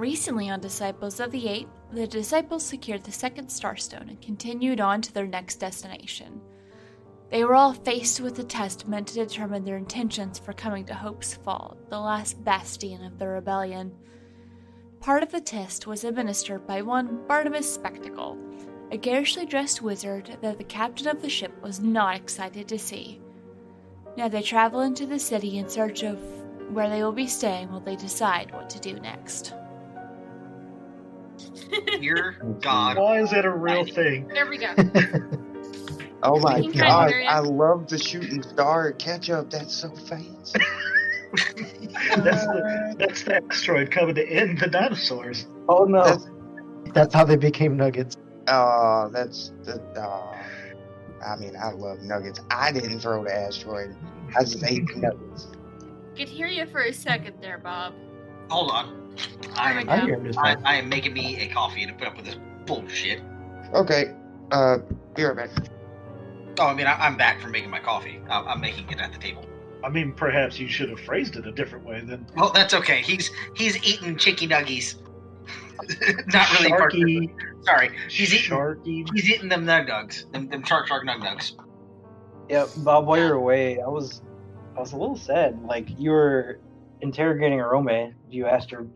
Recently on Disciples of the Eight, the disciples secured the second starstone and continued on to their next destination. They were all faced with a test meant to determine their intentions for coming to Hope's Fall, the last bastion of the rebellion. Part of the test was administered by one Barnabas Spectacle, a garishly dressed wizard that the captain of the ship was not excited to see. Now they travel into the city in search of where they will be staying while they decide what to do next. Dear God. Why is that a real thing? There we go. Oh my Speaking God, criteria. I love the shooting star ketchup. That's so fancy. That's the asteroid coming to end the dinosaurs. Oh no. That's how they became nuggets. I mean, I love nuggets. I didn't throw the asteroid. I just ate the nuggets. Could hear you for a second there, Bob. Hold on. I There we go. I am making me a coffee to put up with this bullshit. Okay, be right back. Oh, I mean, I'm back from making my coffee. I'm making it at the table. I mean, perhaps you should have phrased it a different way then. Well, that's okay. He's eating chicky nuggies. Not really. Sharky. Sorry. He's eating them nug nugs. Them shark nug nugs. Yeah, Bob, while you're away, I was a little sad. Like, you were interrogating Arome. You asked her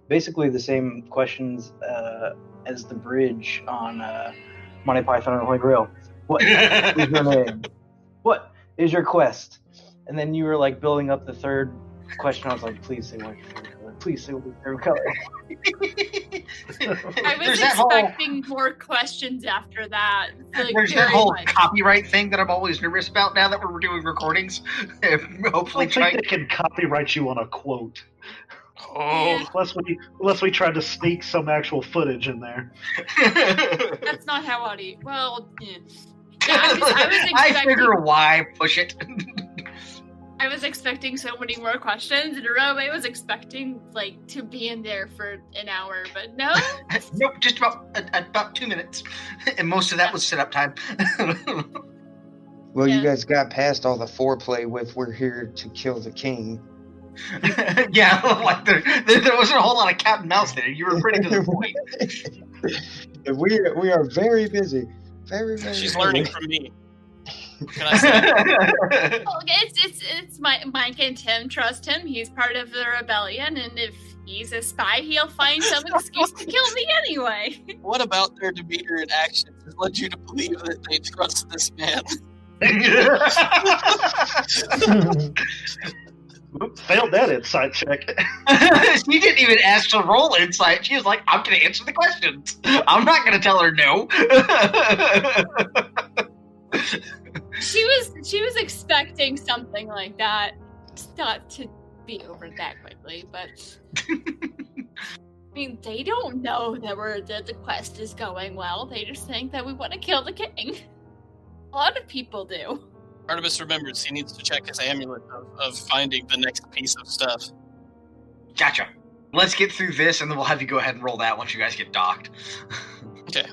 basically the same questions as the bridge on Monty Python and the Holy Grail. What is your name? What is your quest? And then you were like building up the third question. I was like, please say what your favorite color. Please say what your favorite color. I was expecting more questions after that. Like, There's that very whole much. copyright thing that I'm always nervous about now that we're doing recordings. Hopefully, I think they can copyright you on a quote. Oh. Unless we tried to sneak some actual footage in there. That's not how audio. Well, yeah. I was I expecting. figure why push it. I was expecting so many more questions, and Arome was expecting to be in there for an hour, but no. Nope, just about 2 minutes, and most of that was setup time. Well, Yeah. you guys got past all the foreplay with "We're here to kill the king." Yeah, like there wasn't a whole lot of cat and mouse there. You were pretty to the point. We are very busy. Very, very She's busy. learning from me. Can I say? Well, it's Mike and Tim trust him. He's part of the rebellion, and if he's a spy, he'll find some excuse to kill me anyway. What about their demeanor and actions has led you to believe that they trust this man? Failed that insight check. She didn't even ask to roll insight. She was like, I'm going to answer the questions. I'm not going to tell her no. She was expecting something like that. Not to be over that quickly, but I mean, they don't know that the quest is going well. They just think that we want to kill the king. A lot of people do. Barnabas remembers he needs to check his amulet of finding the next piece of stuff. Gotcha. Let's get through this, and then we'll have you go ahead and roll that once you guys get docked. Okay.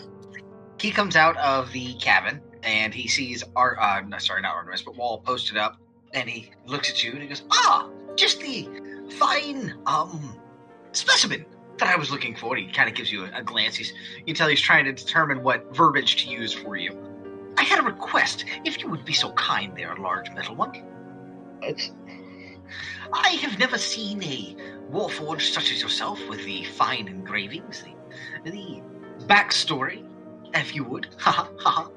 He comes out of the cabin, and he sees not Artemis, but Wall posted up, and he looks at you, and he goes, just the fine, specimen that I was looking for. He kind of gives you a glance. You can tell he's trying to determine what verbiage to use for you. I had a request, if you would be so kind there, large metal one. I have never seen a warforged such as yourself with the fine engravings, the backstory, if you would. Ha ha ha.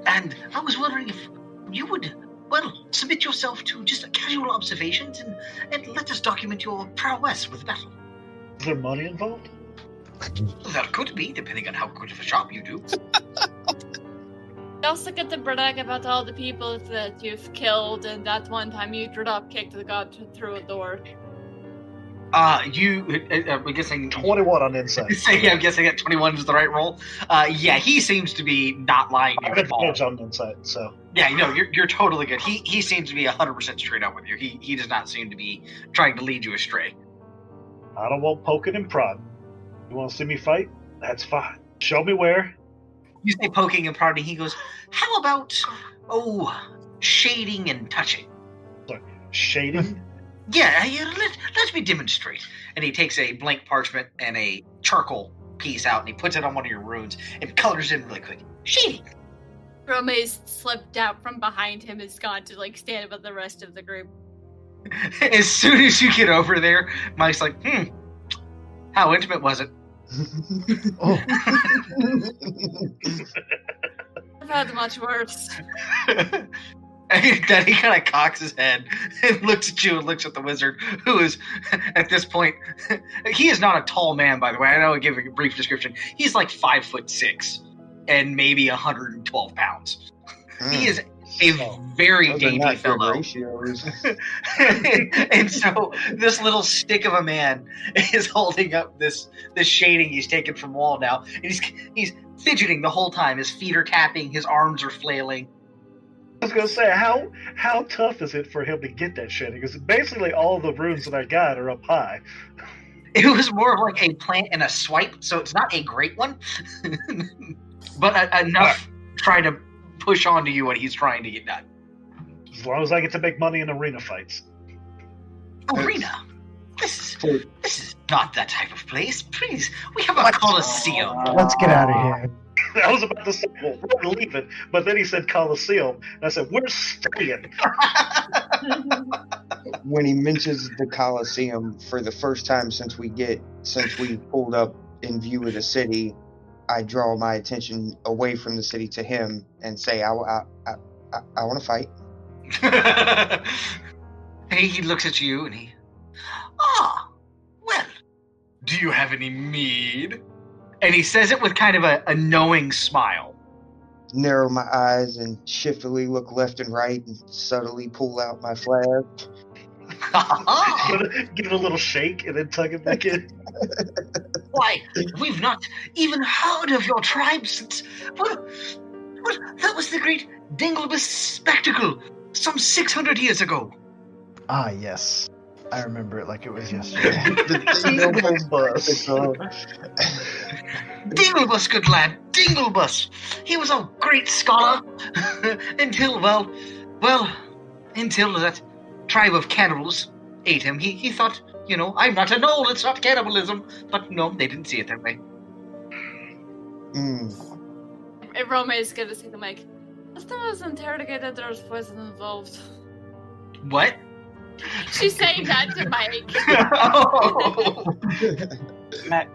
And I was wondering if you would, submit yourself to just casual observations and let us document your prowess with battle. Is there money involved? That could be, depending on how good of a job you do. You also get to brag about all the people that you've killed, and that one time you drop kicked the god through a door. I'm guessing 21 on insight. I'm guessing that 21 is the right roll. Yeah, he seems to be not lying to I you have at all. advantage on insight, so. Yeah, you're totally good. He seems to be 100% straight up with you. He does not seem to be trying to lead you astray. I don't want poking and prodding. You want to see me fight? That's fine. Show me where. You say poking and prodding. He goes, how about, shading and touching? Sorry, shading Let me demonstrate. And he takes a blank parchment and a charcoal piece out, and he puts it on one of your runes and colors in really quick. Shady. Rome's slipped out from behind him, has gone to stand above the rest of the group. As soon as you get over there, Mike's like, how intimate was it? I've had much worse. And then he kind of cocks his head and looks at you and looks at the wizard, who is, at this point, he is not a tall man, by the way. I know I give a brief description. He's like 5'6" and maybe 112 pounds. He is a very dainty fellow. And so this little stick of a man is holding up this shading he's taken from Wall now. And he's fidgeting the whole time. His feet are tapping, his arms are flailing. I was gonna say, how tough is it for him to get that shit? Because basically all the runes that I got are up high. It was more of like a plant and a swipe, so it's not a great one, but enough to try to push onto you what he's trying to get done. As long as I get to make money in arena fights. Arena? This is not that type of place. Please, we have a Collesium. Let's get out of here. I was about to say, well, we're leaving, but then he said Collesium, and I said, we're staying. When he mentions the Collesium for the first time since we pulled up in view of the city, I draw my attention away from the city to him and say, I want to fight. He looks at you and well, do you have any mead? And he says it with kind of a knowing smile. Narrow my eyes and shiftily look left and right and subtly pull out my flask. Give it a little shake and then tuck it back in. Why, we've not even heard of your tribe since... Well, that was the great Barnabas Spectacle some 600 years ago. Ah, yes. I remember it like it was yesterday. Dinglebus, good lad, Dinglebus. He was a great scholar until that tribe of cannibals ate him. He thought, I'm not a knoll, it's not cannibalism. But no, they didn't see it that way. Rome is going to say to Mike, if there was interrogated, there was poison involved. What? She's saying that to Mike.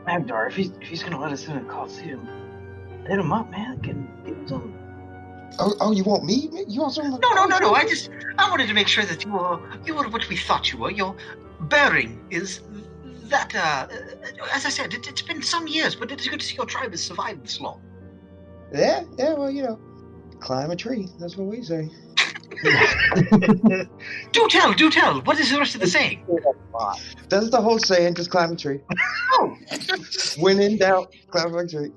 Magdar, if he's gonna let us in the Collesium, hit him up, man. Get him something. Oh, you want me? You want something? No. I wanted to make sure that you were what we thought you were. Your bearing is that. As I said, it's been some years, but it's good to see your tribe has survived this long. Yeah. Well, climb a tree. That's what we say. Do tell. What is the rest of the saying? That's the whole saying. Just climb a tree. Oh, when in doubt, climb a tree.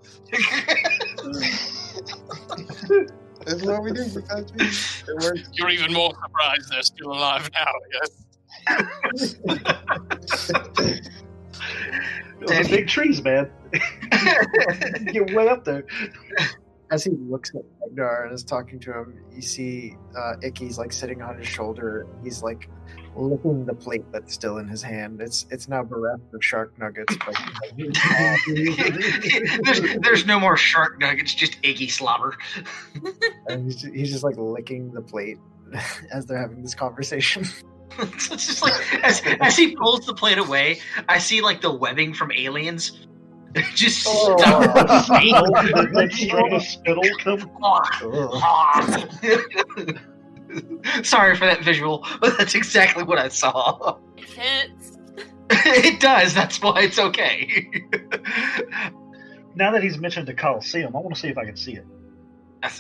That's what we do. We climb trees. It works. You're even more surprised they're still alive now, yes. Those are big trees, man. Get way up there. As he looks at Magdar and is talking to him, you see Icky's sitting on his shoulder. He's licking the plate that's still in his hand. It's now bereft of shark nuggets. But there's no more shark nuggets, just Iggy slobber. And he's just licking the plate as they're having this conversation. It's just as he pulls the plate away, I see the webbing from Aliens. Just stop. Sorry for that visual, but that's exactly what I saw. It hits. It does. That's why it's okay. Now that he's mentioned the Collesium, I want to see if I can see it.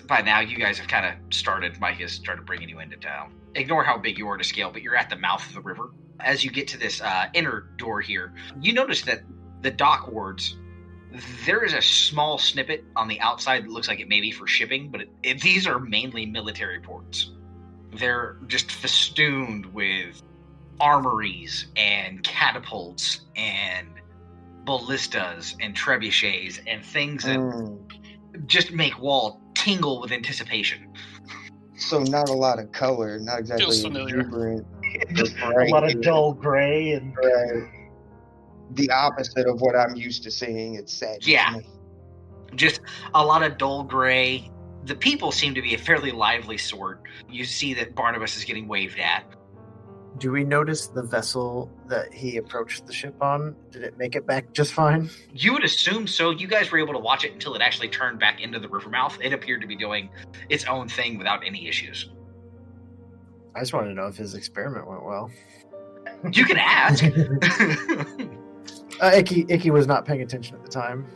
By now, you guys have kind of started. Mike has started bringing you into town. Ignore how big you are to scale, but you're at the mouth of the river. As you get to this inner door here, you notice that the dock wards, there is a small snippet on the outside that looks like it may be for shipping, but these are mainly military ports. They're just festooned with armories and catapults and ballistas and trebuchets and things that just make Wall tingle with anticipation. So not a lot of color, not exactly Feels familiar. exuberant. Just Right. a lot of dull gray and the opposite of what I'm used to seeing. It's sad. Yeah. Just a lot of dull gray. The people seem to be a fairly lively sort. You see that Barnabas is getting waved at. Do we notice the vessel that he approached the ship on? Did it make it back just fine? You would assume so. You guys were able to watch it until it actually turned back into the river mouth. It appeared to be doing its own thing without any issues. I just wanted to know if his experiment went well. You can ask. Icky was not paying attention at the time.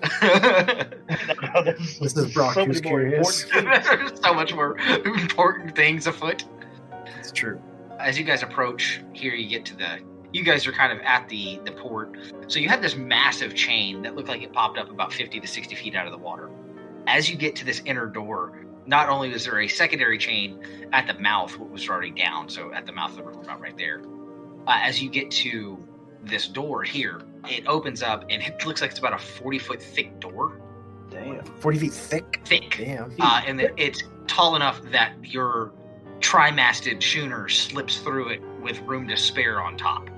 This is Brock who's curious. There's so much more important things afoot. It's true. As you guys approach, here you get to you guys are kind of at the port. So you had this massive chain that looked like it popped up about 50 to 60 feet out of the water. As you get to this inner door, not only was there a secondary chain at the mouth, what was already down, so at the mouth of the river mouth right there. As you get to this door here, it opens up and it looks like it's about a 40-foot thick door. Damn. 40 feet thick? Thick. Damn. And it's tall enough that your tri-masted schooner slips through it with room to spare on top.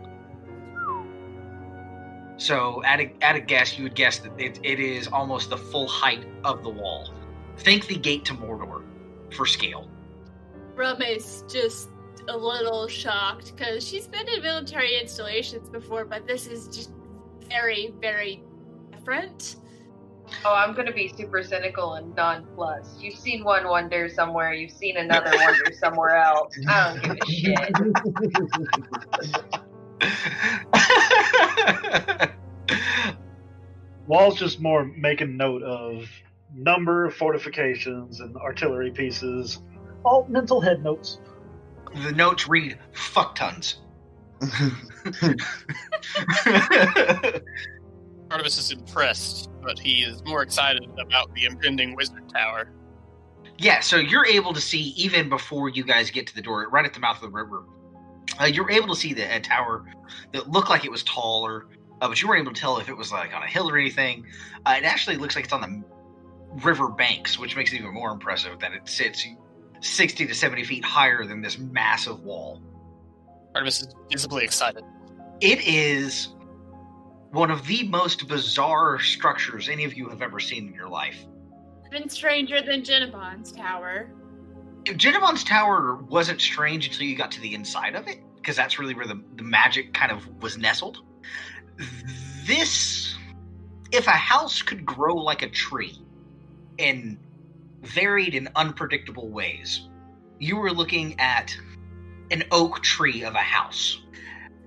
So at a guess, you would guess that it is almost the full height of the wall. Think the gate to Mordor for scale. Rume's just a little shocked because she's been in military installations before, but this is just very, very different. Oh, I'm going to be super cynical and nonplussed. You've seen one wonder somewhere, you've seen another wonder somewhere else. I don't give a shit. Wall's just more making note of number of fortifications and artillery pieces. All mental head notes. The notes read, fuck tons. Barnabas is impressed, but he is more excited about the impending wizard tower. Yeah, so you're able to see, even before you guys get to the door, right at the mouth of the river, you're able to see a tower that looked like it was taller, but you weren't able to tell if it was like on a hill or anything. It actually looks like it's on the river banks, which makes it even more impressive that it sits 60 to 70 feet higher than this massive wall. Barnabas is visibly excited. It is one of the most bizarre structures any of you have ever seen in your life. Even stranger than Genabon's tower. Genabon's tower wasn't strange until you got to the inside of it, because that's really where the magic kind of was nestled. This, if a house could grow like a tree in varied and unpredictable ways, you were looking at an oak tree of a house.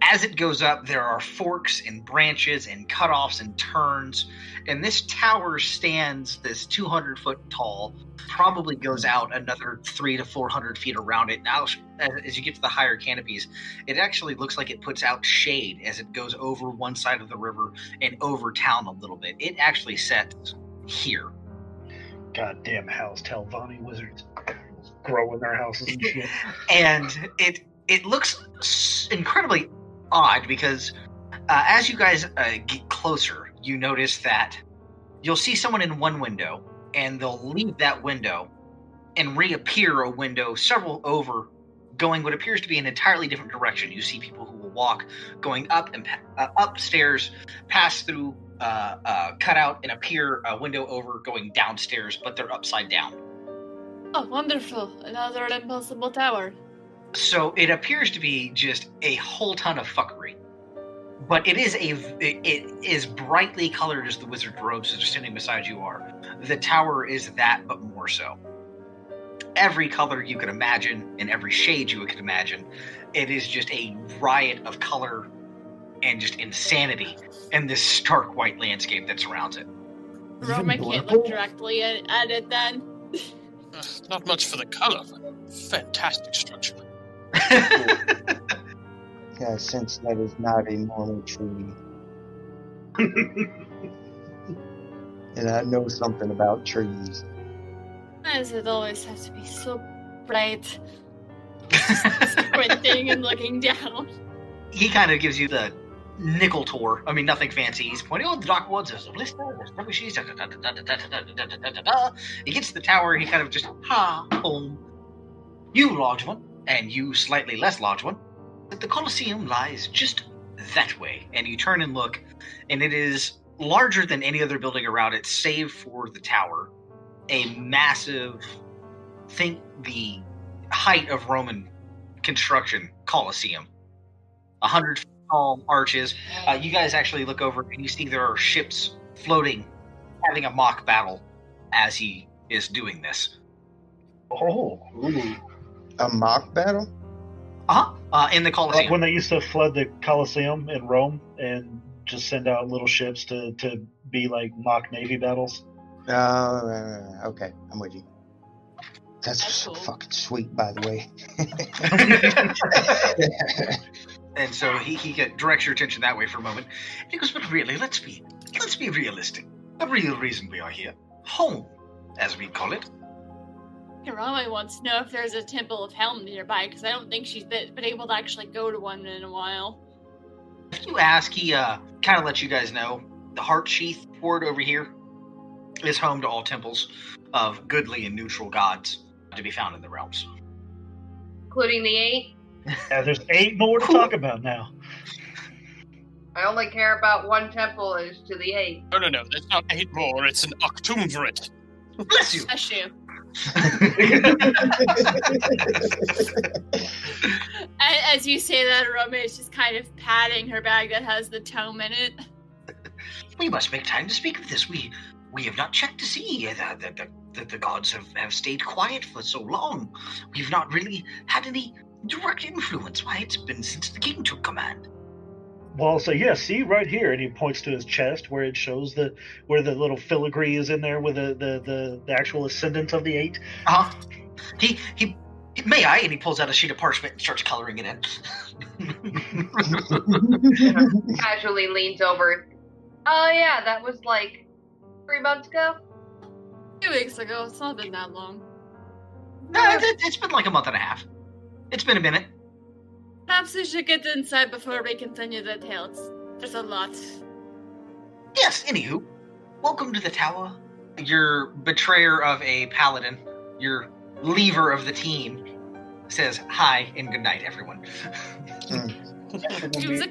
As it goes up, there are forks and branches and cutoffs and turns, and this tower stands this 200-foot tall, probably goes out another 300 to 400 feet around it. Now, as you get to the higher canopies, it actually looks like it puts out shade as it goes over one side of the river and over town a little bit. It actually sets here. Goddamn house Telvanni wizards growing their houses and shit. And it looks incredibly odd because as you guys get closer, you notice that you'll see someone in one window and they'll leave that window and reappear a window several over, going what appears to be an entirely different direction. You see people who will walk going up and upstairs, pass through cut out and appear a window over going downstairs, but they're upside down. Oh, wonderful. Another impossible tower. So it appears to be just a whole ton of fuckery. But it is brightly colored as the wizard's robes that are standing beside you are. The tower is that, but more so. Every color you could imagine, and every shade you could imagine. It is just a riot of color and just insanity in this stark white landscape that surrounds it. Rome can't look directly at it then. Not much for the color, but fantastic structure. Yeah, since that is not a normal tree. And I know something about trees. Why does it always have to be so bright? Squinting and looking down. He kind of gives you the nickel tour. I mean, nothing fancy. He's pointing, the dark woods, there's a blister, there's trebuchets, He gets to the tower, he kind of just, home. You large one, and you slightly less large one, The Collesium lies just that way. And you turn and look, and it is larger than any other building around it, save for the tower. A massive, think the height of Roman construction Colosseum. 100 feet tall arches. You guys actually look over and you see there are ships floating, having a mock battle as he is doing this. Oh. Ooh. A mock battle? In the Colosseum. Like when they used to flood the Colosseum in Rome and just send out little ships to be like mock navy battles. Okay, I'm with you. That's cool. fucking sweet, by the way. And so he directs your attention that way for a moment. And he goes, but really, let's be realistic. The real reason we are here, home, as we call it. Rama wants to know if there's a Temple of Helm nearby, because I don't think she's been able to actually go to one in a while. If you ask, he kind of lets you guys know the Heart Sheath Ward over here is home to all temples of goodly and neutral gods to be found in the realms. Including the 8. Yeah, there's 8 more to talk about now. I only care about one temple as to the 8. No, there's not 8 more, it's an octumvirate. Bless you! Bless you. As you say that, Roma is just kind of patting her bag that has the tome in it. We must make time to speak of this. We have not checked to see that the gods have stayed quiet for so long. We've not really had any direct influence. Why, it's been since the king took command. Well, so yeah, see right here, and he points to his chest where it shows where the little filigree is in there with the actual ascendant of the 8. He may I? And he pulls out a sheet of parchment and starts coloring it in. Casually leans over. Oh yeah, that was like 3 months ago. 2 weeks ago. It's not been that long. No, it's been like a month and a half. It's been a minute. Perhaps we should get inside before we continue the tale. There's a lot. Yes, anywho. Welcome to the tower. Your betrayer of a paladin, your leaver of the team, says hi and good night, everyone. It was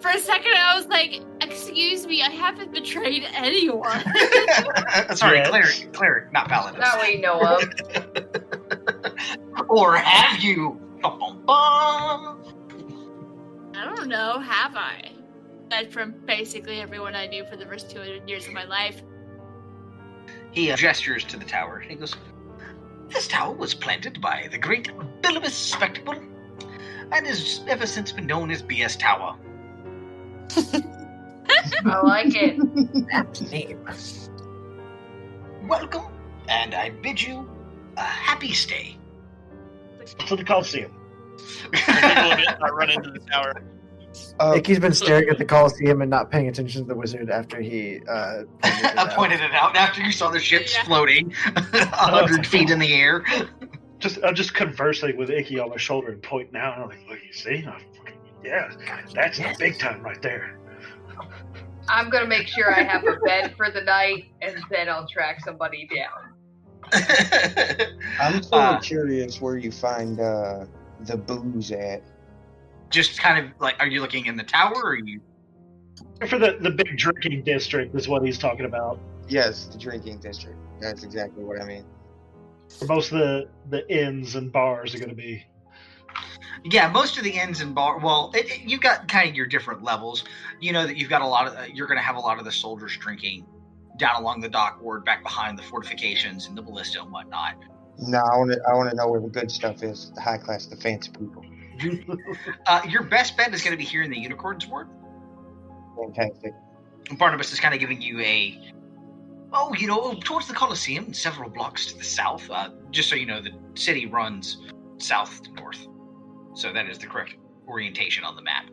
for a second, I was like, excuse me, I haven't betrayed anyone. Sorry, Yes. cleric, not paladin. That we know of. Or have you? Bum, bum, bum. I don't know, have I? Aside from basically everyone I knew for the first 200 years of my life. He gestures to the tower. He goes, this tower was planted by the great Barnabas Spectacle and has ever since been known as BS Tower. I like it. Name. Welcome, and I bid you a happy stay. To the Colosseum. People a bit not run into the tower. Icky's been staring at the Collesium and not paying attention to the wizard after he Pointed it out after you saw the ships floating 100 feet in the air. I'm just conversing with Icky on my shoulder and pointing out. I'm like, look, you see? Yeah, that's the big time right there. I'm gonna make sure I have a bed for the night, and then I'll track somebody down. I'm sort of curious where you find the booze at. Just kind of like, are you looking in the tower, or are you? For the big drinking district is what he's talking about. Yes, the drinking district. That's exactly what I mean. Where most of the inns and bars are going to be. Yeah, most of the inns and bar. Well, you've got kind of your different levels. You know that you've got a lot of. You're going to have a lot of the soldiers drinking down along the dock ward, back behind the fortifications and the ballista and whatnot. No, I want to know where the good stuff is. The high class, the fancy people. Your best bet is going to be here in the Unicorns ward. Fantastic. Barnabas is kind of giving you towards the Colosseum, several blocks to the south. Just so you know, the city runs south to north. So that is the correct orientation on the map.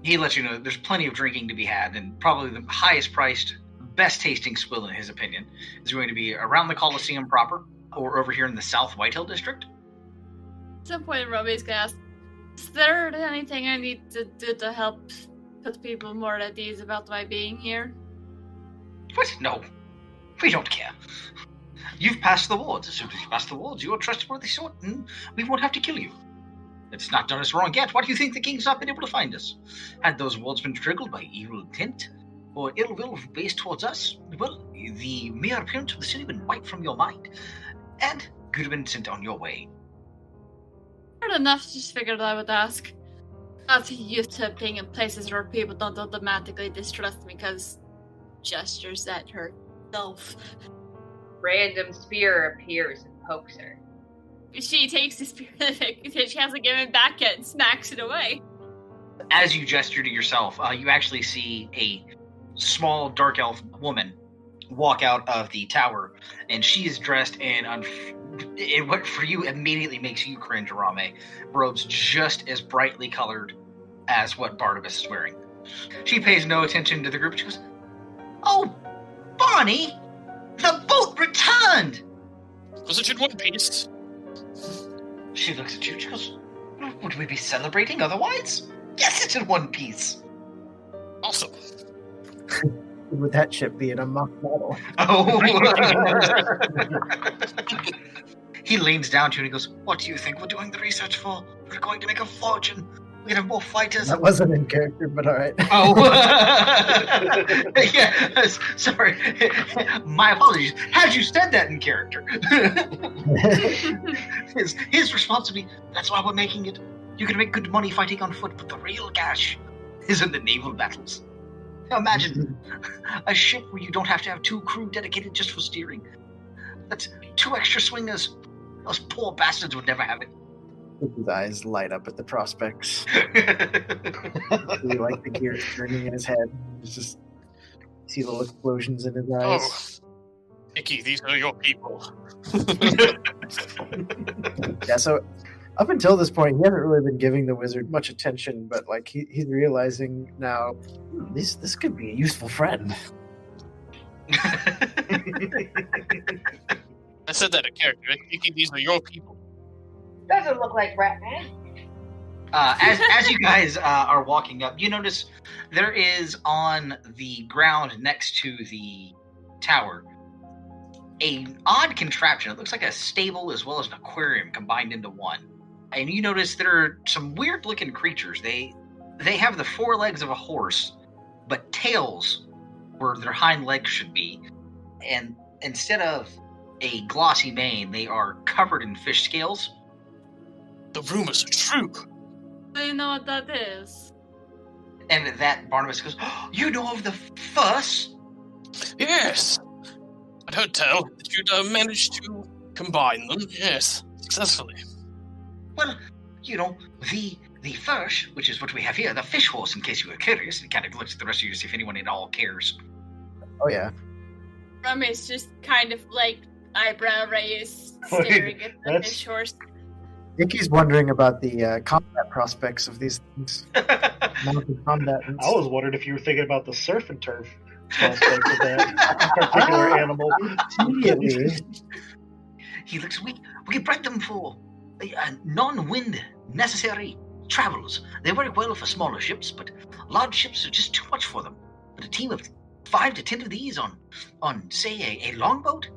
He lets you know that there's plenty of drinking to be had, and probably the highest priced, best tasting swill, in his opinion, is going to be around the Colosseum proper, or over here in the South Whitehill district. At some point, Robbie's gonna ask, is there anything I need to do to help put people more at ease about my being here? What? No. We don't care. You've passed the wards. As soon as you pass the wards, you're a trustworthy sort, and we won't have to kill you. It's not done us wrong yet. Why do you think the king's not been able to find us? Had those walls been triggered by evil intent or ill will based towards us, well, the mere appearance of the city would wipe from your mind, and could have been sent on your way. Fair enough, just figured I would ask. Not used to being in places where people don't automatically distrust me because gestures at herself. Random spear appears and pokes her. She takes the spear that she hasn't given back yet and smacks it away. As you gesture to yourself, you actually see a small dark elf woman walk out of the tower, and she is dressed in what for you immediately makes you cringe, Arame, robes just as brightly colored as what Barnabas is wearing. She pays no attention to the group. She goes, "Oh, Barney, the boat returned!" Was it in one piece? She looks at you. She goes, "Would we be celebrating otherwise? Yes, it's in one piece." Awesome. Would that ship be in a mock model? Oh. He leans down to you and he goes, "What do you think we're doing the research for? We're going to make a fortune. We're going to have more fighters." That wasn't in character, but all right. Oh. Yeah, sorry. My apologies. Had you said that in character. His responsibility, that's why we're making it. You can make good money fighting on foot, but the real cash is in the naval battles. Now imagine a ship where you don't have to have 2 crew dedicated just for steering. That's 2 extra swingers. Those poor bastards would never have it. His eyes light up at the prospects. You like the gears turning in his head. You just see little explosions in his eyes. Oh, Icky, these are your people. Yeah, so up until this point, he hasn't really been giving the wizard much attention, but like he's realizing now, this could be a useful friend. I said that in character. Icky, these are your people. Doesn't look like Ratman. As you guys are walking up, you notice there is on the ground next to the tower an odd contraption. It looks like a stable as well as an aquarium combined into one. And you notice there are some weird-looking creatures. They have the 4 legs of a horse, but tails where their hind legs should be. And instead of a glossy mane, they are covered in fish scales. The rumors are true. Do you know what that is? And at that, Barnabas goes, "Oh, you know of the first?" Yes. I'd heard tell that you'd managed to combine them. Yes, successfully. Well, you know, the first, which is what we have here, the fish horse, in case you were curious, and kind of looks at the rest of you to see if anyone at all cares. Oh yeah. Rame's just kind of like eyebrow raised, staring at the that's- fish horse. Icky's wondering about the combat prospects of these things. Mounted combatants. I was wondering if you were thinking about the surf and turf prospect of that particular animal. Immediately. He looks, we can break them for non-wind necessary travels. They work well for smaller ships, but large ships are just too much for them. But a team of 5 to 10 of these on say, a longboat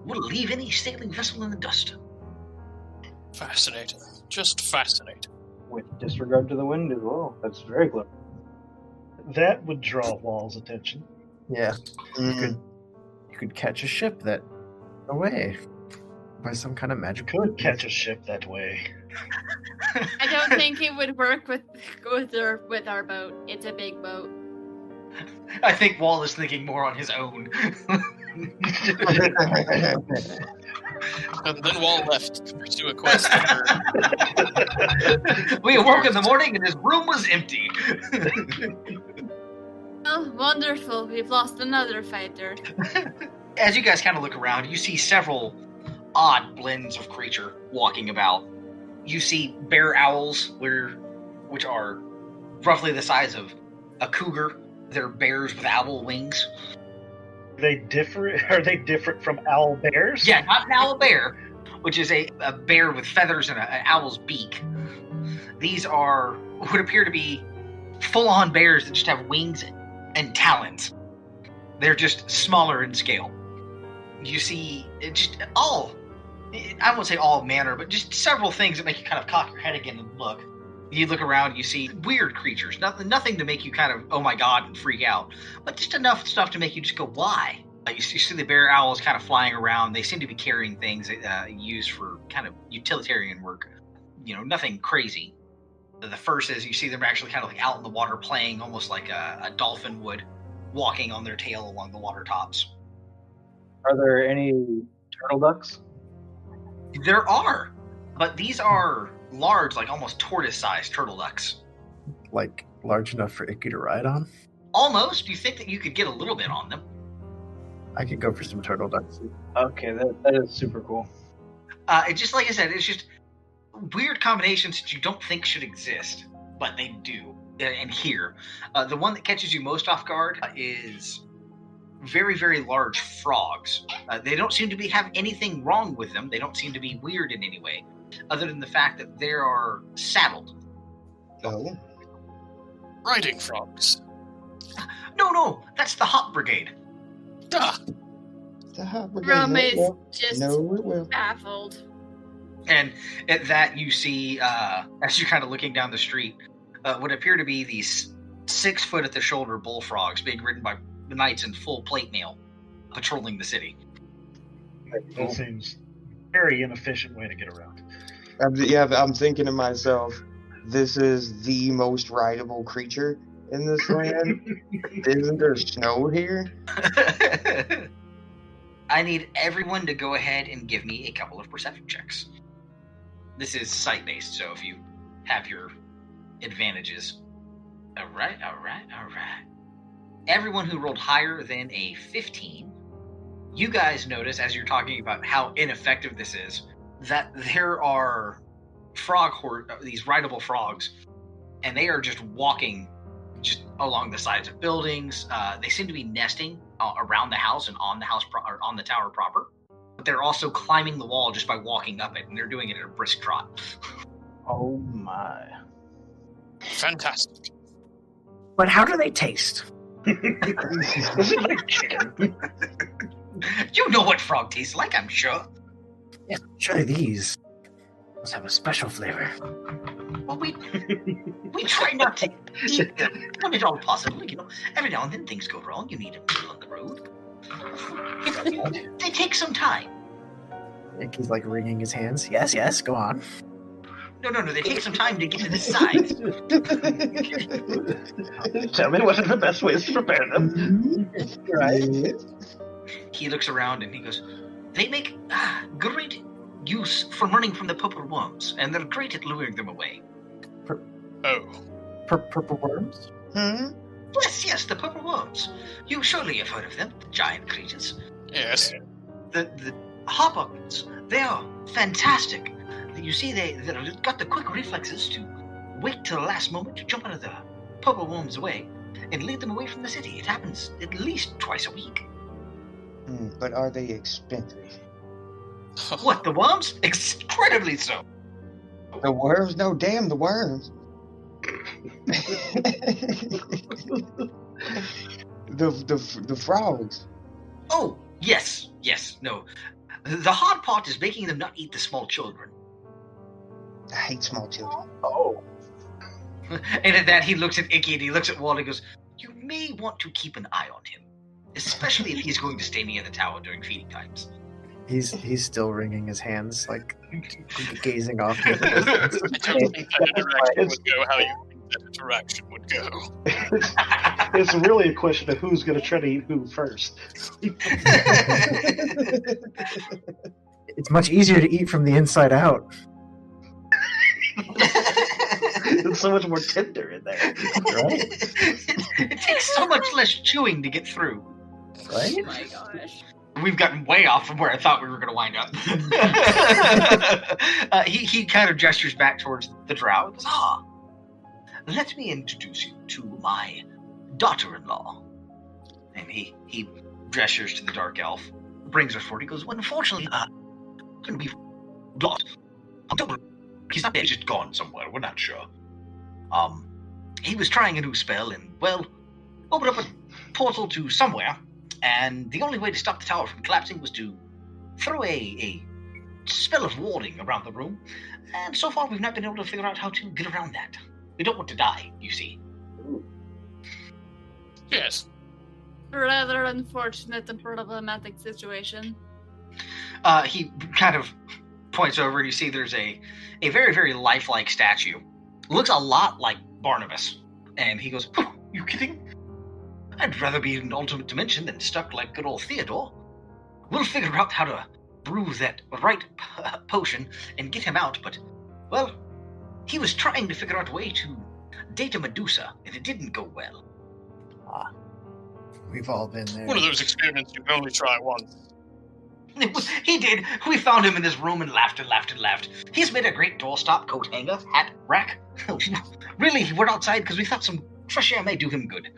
will leave any sailing vessel in the dust. Fascinating. Just fascinating. With disregard to the wind as well. That's very clever. That would draw Wall's attention. Yeah. You could catch a ship that away by some kind of magical. Could catch a ship that way. I don't think it would work with our boat. It's a big boat. I think Wall is thinking more on his own. And then Wall left to pursue a quest. We awoke in the morning and his room was empty. Oh, wonderful. We've lost another fighter. As you guys kind of look around, you see several odd blends of creature walking about. You see bear owls, which are roughly the size of a cougar. They're bears with owl wings. Are they different from owl bears? Yeah, not an owl bear, which is a bear with feathers and an owl's beak. These are what appear to be full-on bears that just have wings and talons. They're just smaller in scale. You see, just all I won't say all manner, but just several things that make you kind of cock your head again and look. You look around, you see weird creatures. Nothing to make you kind of, oh my god, and freak out. But just enough stuff to make you just go, why? You see the bear owls kind of flying around. They seem to be carrying things used for kind of utilitarian work. Nothing crazy. The first is you see them actually kind of like out in the water playing, almost like a dolphin would, walking on their tail along the water tops. Are there any turtle ducks? There are, but these are large, like almost tortoise-sized turtle ducks. Like large enough for Icky to ride on? Almost. You think that you could get a little bit on them. I could go for some turtle ducks. Okay, that is super cool. It's just like I said, it's just weird combinations that you don't think should exist, but they do. And here, the one that catches you most off guard is very, very large frogs. They don't seem to have anything wrong with them. They don't seem to be weird in any way, other than the fact that they are saddled. Oh. Riding frogs. No, that's the Hop Brigade. Duh. The hot brigade. Rome is No, just no, it will. baffled. And at that, you see, as you're kind of looking down the street, what appear to be these 6-foot-at-the-shoulder bullfrogs being ridden by knights in full plate mail, patrolling the city. That seems very inefficient way to get around. I'm thinking to myself, this is the most rideable creature in this land. Isn't there snow here? I need everyone to go ahead and give me a couple of perception checks. This is sight-based, so if you have your advantages. All right. Everyone who rolled higher than a 15, you guys notice, as you're talking about how ineffective this is, that there are these rideable frogs, and they are just walking just along the sides of buildings. They seem to be nesting around the house and on the house or on the tower proper. But they're also climbing the wall just by walking up it, and they're doing it at a brisk trot. Oh my. Fantastic. But how do they taste? Is it like chicken? You know what frog tastes like, I'm sure. Yeah, surely these must have a special flavor. Well, we try not to eat them when at all possible. Every now and then things go wrong. You need a meal on the road. They take some time. Icky's like wringing his hands. Yes, go on. No, they take some time to get to the side. Tell me what are the best ways to prepare them. Right. He looks around and he goes, they make great use for running from the purple worms, and they're great at luring them away. Purple worms? Hmm? Yes, the purple worms. You surely have heard of them, the giant creatures. Yes. The hop-ups, they are fantastic. You see, they've got the quick reflexes to wait till the last moment to jump out of the purple worms away and lead them away from the city. It happens at least twice a week. But are they expensive? What, the worms? Incredibly so. The worms? No, damn the worms. the frogs. Oh, yes, no. The hard part is making them not eat the small children. I hate small children. Oh. And at that, he looks at Icky and he looks at Walt and he goes, you may want to keep an eye on him, especially if he's going to stay near the tower during feeding times. He's still wringing his hands, like gazing off into the distance. I don't think that interaction would go how you think that interaction would go. It's really a question of who's going to try to eat who first. It's much easier to eat from the inside out. It's so much more tender in there, right? It takes so much less chewing to get through. Right? Oh my gosh. We've gotten way off from where I thought we were going to wind up. He kind of gestures back towards the drow. He goes, let me introduce you to my daughter-in-law. And he gestures to the dark elf, brings her forward. He goes, well, unfortunately, we've lost. He's not there, he's just gone somewhere. We're not sure. He was trying a new spell and, well, opened up a portal to somewhere. And the only way to stop the tower from collapsing was to throw a spell of warding around the room, and so far we've not been able to figure out how to get around that. We don't want to die, you see. Yes. Rather unfortunate and problematic situation. He kind of points over, and you see there's a very, very lifelike statue. Looks a lot like Barnabas. And he goes, oh, you kidding? I'd rather be in alternate dimension than stuck like good old Theodore. We'll figure out how to brew that right potion and get him out, but, well, he was trying to figure out a way to date a Medusa, and it didn't go well. We've all been there. One of those experiments you can only try once. He did. We found him in his room and laughed and laughed and laughed. He's made a great doorstop, coat hanger, hat, rack. Really, he went outside because we thought some fresh air may do him good.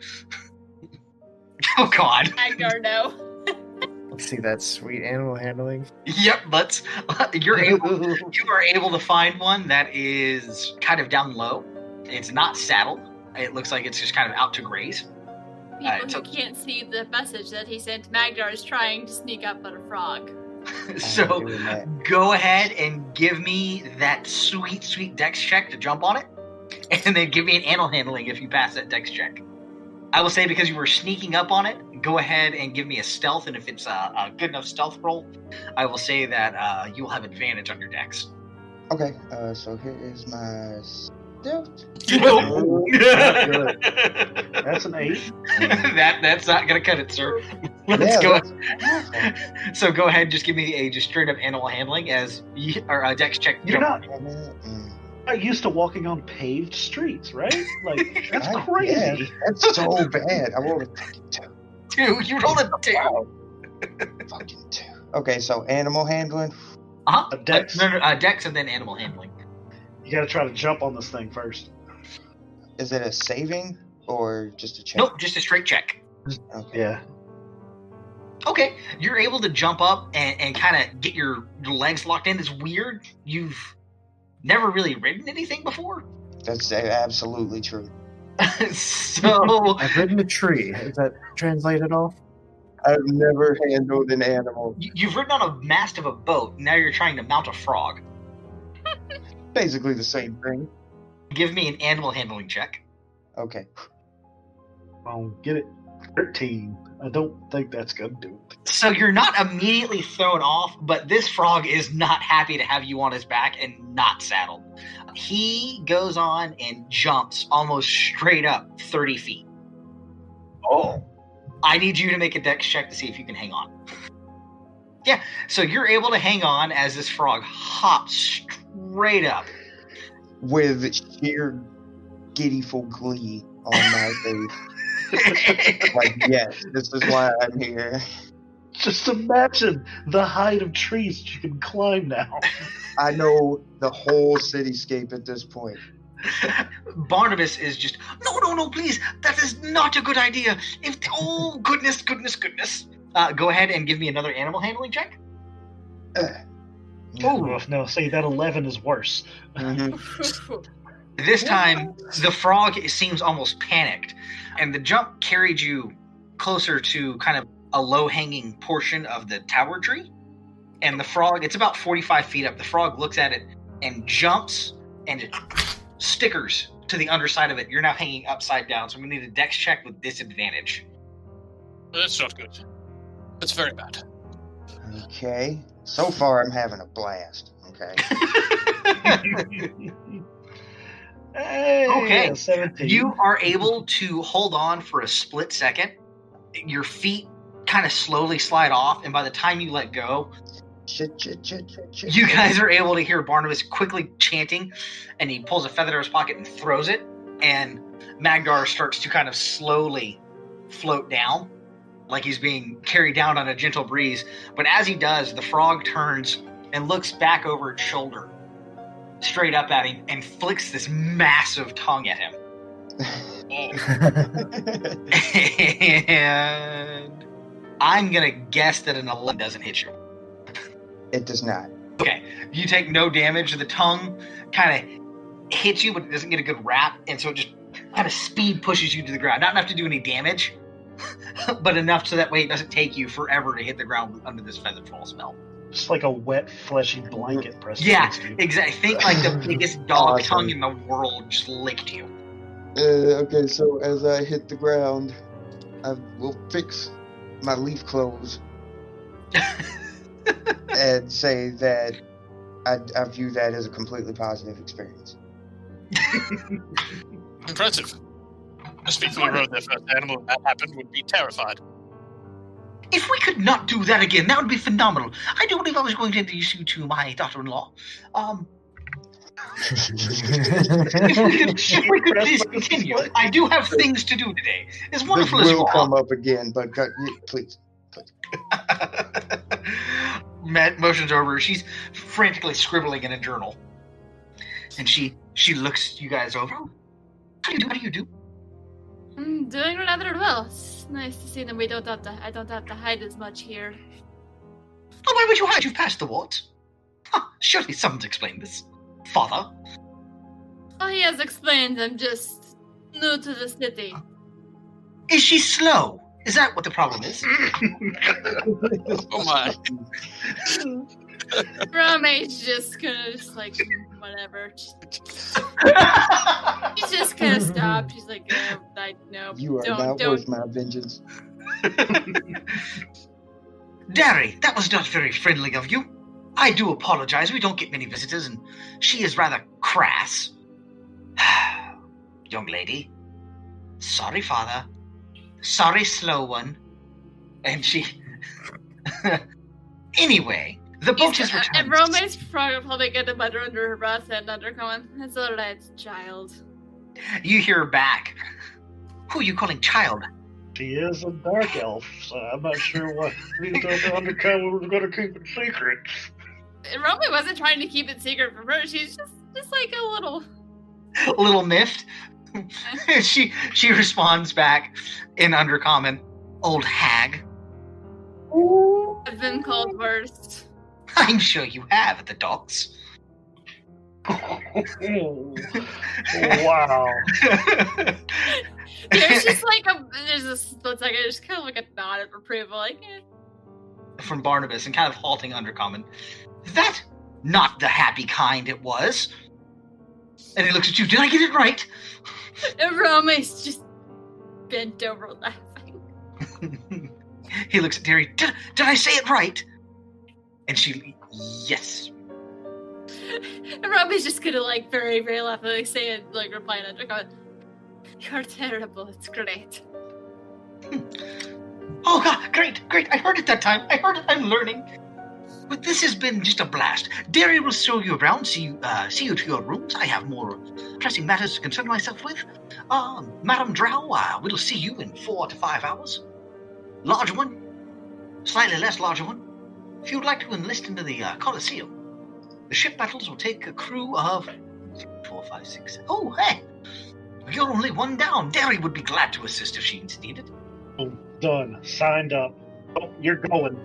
Oh, God. Magdar, no. Let's see that sweet animal handling. Yep, you are able to find one that is kind of down low. It's not saddled. It looks like it's just kind of out to graze. People who can't see the message that he sent, Magdar is trying to sneak up on a frog. So, go ahead and give me that sweet, sweet dex check to jump on it. And then give me an animal handling if you pass that dex check. I will say because you were sneaking up on it, go ahead and give me a stealth. And if it's a good enough stealth roll, I will say that you will have advantage on your dex. Okay, so here is my stealth. That's an 8. That's not gonna cut it, sir. Let's go. So go ahead, and just give me a just straight up animal handling or a dex check. You're not used to walking on paved streets, right? Like that's crazy. Yeah, that's so bad. I rolled a fucking 2. 2. You rolled a 2. Fucking 2. Okay, so animal handling. A dex. Dex and then animal handling. You gotta try to jump on this thing first. Is it a saving or just a check? Nope, just a straight check. Okay. Yeah. Okay, you're able to jump up and kind of get your legs locked in. It's weird. You've never really ridden anything before. That's absolutely true. So I've ridden a tree. Does that translate at all? I've never handled an animal. You've ridden on a mast of a boat. Now you're trying to mount a frog. Basically the same thing. Give me an animal handling check. Okay. Get it. 13. I don't think that's gonna do it. So you're not immediately thrown off, but this frog is not happy to have you on his back and not saddled. He goes on and jumps almost straight up 30 feet. Oh. I need you to make a dex check to see if you can hang on. Yeah, so you're able to hang on as this frog hops straight up. With sheer giddyful glee on my face. Like, yes, this is why I'm here. Just imagine the height of trees that you can climb now. I know the whole cityscape at this point. Barnabas is just, no, please, that is not a good idea. Oh, goodness. Go ahead and give me another animal handling check. Oh, no, see, that 11 is worse. Mm-hmm. This time, the frog seems almost panicked, and the jump carried you closer to kind of a low-hanging portion of the tower tree. And the frog, it's about 45 feet up. The frog looks at it and jumps, and it stickers to the underside of it. You're now hanging upside down, so I'm going to need a dex check with disadvantage. That's not good. That's very bad. Okay. So far, I'm having a blast. Okay. Hey, Okay. 17. You are able to hold on for a split second. Your feet kind of slowly slide off, and by the time you let go, Shit. you guys are able to hear Barnabas quickly chanting, and he pulls a feather out of his pocket and throws it, and Magdar starts to kind of slowly float down, like he's being carried down on a gentle breeze. But as he does, the frog turns and looks back over its shoulder, straight up at him, and flicks this massive tongue at him. And I'm going to guess that an 11 doesn't hit you. It does not. Okay, you take no damage. The tongue kind of hits you, but it doesn't get a good wrap, and so it just kind of speed pushes you to the ground. Not enough to do any damage, but enough so that way it doesn't take you forever to hit the ground under this feather fall spell. Just like a wet, fleshy blanket pressed Yeah, against you. exactly. Think like the biggest dog Awesome. tongue in the world just licked you. Okay, so as I hit the ground, I will fix my leaf clothes and say that I view that as a completely positive experience. Impressive. Most people who rode their first animal when that happened would be terrified. If we could not do that again, that would be phenomenal. I do believe I was going to introduce you to my daughter-in-law. If we could please continue. I do have things to do today. As wonderful This as you will are. come up again, but please. Matt motions over. She's frantically scribbling in a journal. And she looks you guys over. How do you do? I'm doing rather well. It's nice to see that I don't have to hide as much here. Oh, why would you hide? You've passed the wards. Surely someone's explained this. Father? Oh, he has explained. I'm just new to the city. Is she slow? Is that what the problem is? Oh my. Rome's just gonna whatever. She's just gonna stop. She's like, no, You are not worth my vengeance. Dary, that was not very friendly of you. I do apologize. We don't get many visitors, and she is rather crass. Young lady. Sorry, father. Sorry, slow one. And she... Anyway, the boat has returned. And Rome's probably gonna mutter under her breath and undercoming. It's alright, child. You hear back. Who are you calling child? She is a dark elf, so I'm not sure what we told the undercover was going to keep it secret. Rome wasn't trying to keep it secret from her. She's just like a little miffed. she responds back in undercommon, old hag. I've been called worse. I'm sure you have at the docks. Wow. There's just there's a split second, just kind of like a nod of approval, like, eh. From Barnabas, and kind of halting undercommon. That not the happy kind it was. And he looks at you. Did I get it right? And Rome's just bent over laughing. He looks at Dary. Did I say it right? And she, yes. And Rome's just gonna very, very laughingly say it, replying undercommon. You're terrible. It's great. Oh God, great. I heard it that time. I heard it. I'm learning. But this has been just a blast. Dary will show you around, see you to your rooms. I have more pressing matters to concern myself with. Madam Drow, we'll see you in 4 to 5 hours. Larger one, slightly less larger one. If you'd like to enlist into the Collesium, the ship battles will take a crew of 4, 5, 6, 7. Oh, hey! You're only one down. Dary would be glad to assist if she's needed. Oh, done. Signed up. Oh, you're going.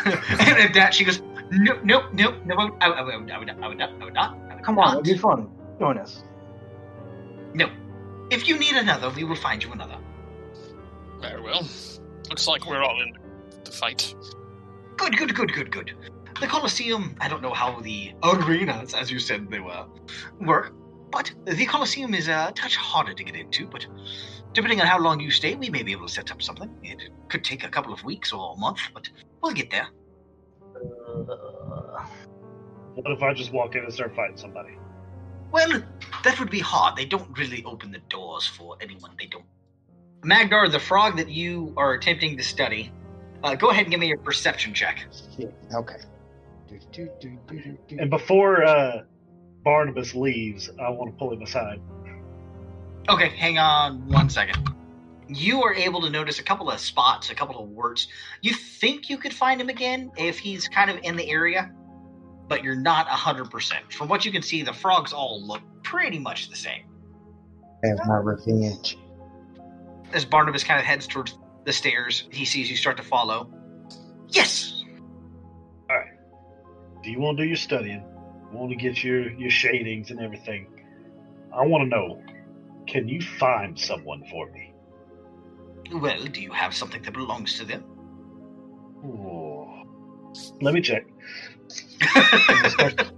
And at that, she goes, no, I would not. Come on, it'll be fun. Join us. No. If you need another, we will find you another. Very well. Looks like we're all in the fight. Good. The Collesium, I don't know how the arenas, as you said they were, work, but the Collesium is a touch harder to get into, but depending on how long you stay, we may be able to set up something. It could take a couple of weeks or a month, but we'll get there. What if I just walk in and start fighting somebody? Well, that would be hard. They don't really open the doors for anyone they don't. Magdar, the frog that you are attempting to study, go ahead and give me your perception check. Yeah, okay. And before Barnabas leaves, I want to pull him aside. Okay, hang on 1 second. You are able to notice a couple of spots, a couple of words. You think you could find him again if he's kind of in the area, but you're not 100%. From what you can see, the frogs all look pretty much the same. Have my revenge. As Barnabas kind of heads towards the stairs, he sees you start to follow. Yes! Alright. Do you want to do your studying? Want to get your shadings and everything? I want to know, can you find someone for me? Well, do you have something that belongs to them? Oh. Let me check. Start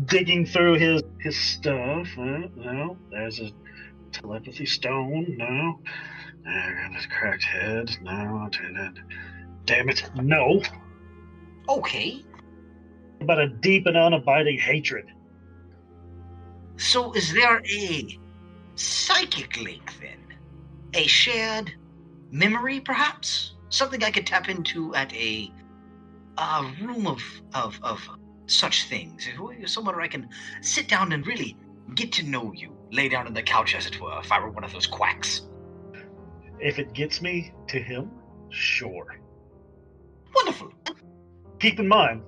digging through his stuff. No, there's a telepathy stone. No. There's a cracked head. No. Damn it. No. Okay. About a deep and unabiding hatred. So is there a psychic link then? A shared memory, perhaps? Something I could tap into at a room of such things. Somewhere where I can sit down and really get to know you. Lay down on the couch, as it were, if I were one of those quacks. If it gets me to him, sure. Wonderful. Keep in mind,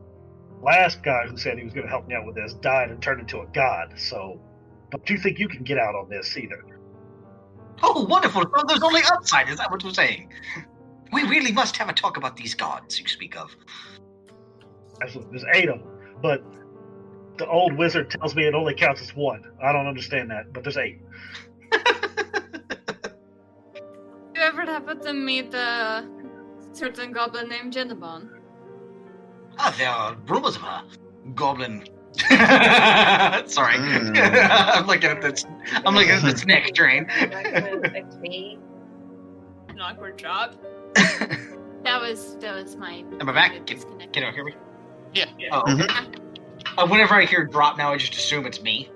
last guy who said he was going to help me out with this died and turned into a god, so don't you think you can get out on this either? Oh, wonderful. So there's only upside, is that what you're saying? We really must have a talk about these gods you speak of. Absolutely. There's 8 of them, but the old wizard tells me it only counts as 1. I don't understand that, but there's 8. You ever happen to meet a certain goblin named Jinnabon? There are rumors of her. Goblin. Sorry. I'm looking at this. I'm looking at this neck drain. An awkward drop. That was my. Am I back? Can you hear me? Yeah. Oh. Mm-hmm. Whenever I hear drop now, I just assume it's me.